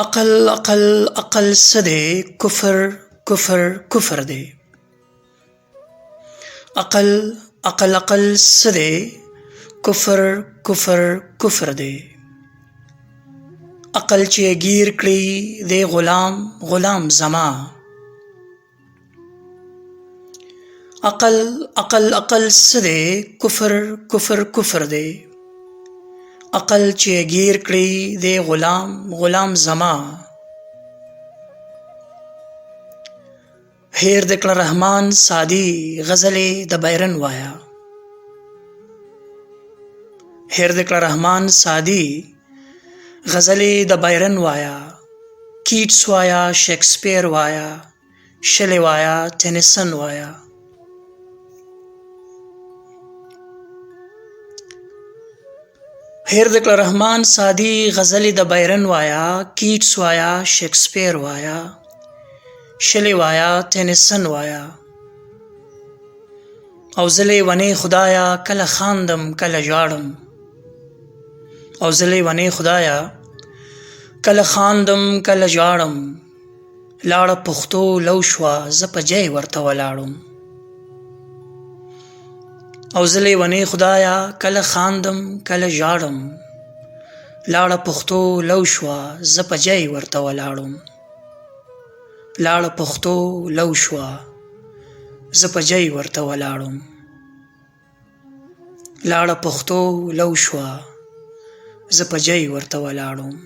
عقل عقل عقل څه دی؟ کفر کفر کفر دی. عقل عقل عقل څه دی؟ کفر کفر کفر دی. عقل چې گیر کړي دی غلام غلام زما. عقل عقل عقل څه دی؟ کفر کفر کفر دی. عقل چې گیر کړي دی غلام غلام زما. هیر د کړه رحمان سادي غزلې د بیرن وایا. هیر د کړه رحمان سادي غزلې د بیرن وایا. کیټس وایا، شیکسپیر وایا، شلی وایا، ټینیسن وایا. هیر د کړه رحمان سادي غزلې د بیرن وایا. کیټس وایا، شیکسپیر وایا، شلی وایا، ټینیسن وایا. او زه لیونی خدایا کله خاندم کله ژاړم. او زه لیونی خدایا کله خاندم کله ژاړم. لاړه پښتو لو شوه زه په جای ورته ولاړم. او زه لیونی خدایا کله خاندم کله ژاړم. لاړه پښتو لو شوه زه په جای ورته ولاړم. لاړه پښتو لو شوه زه په جای ورته ولاړم. لاړه پښتو لو شوه زه په جای ورته ولاړم.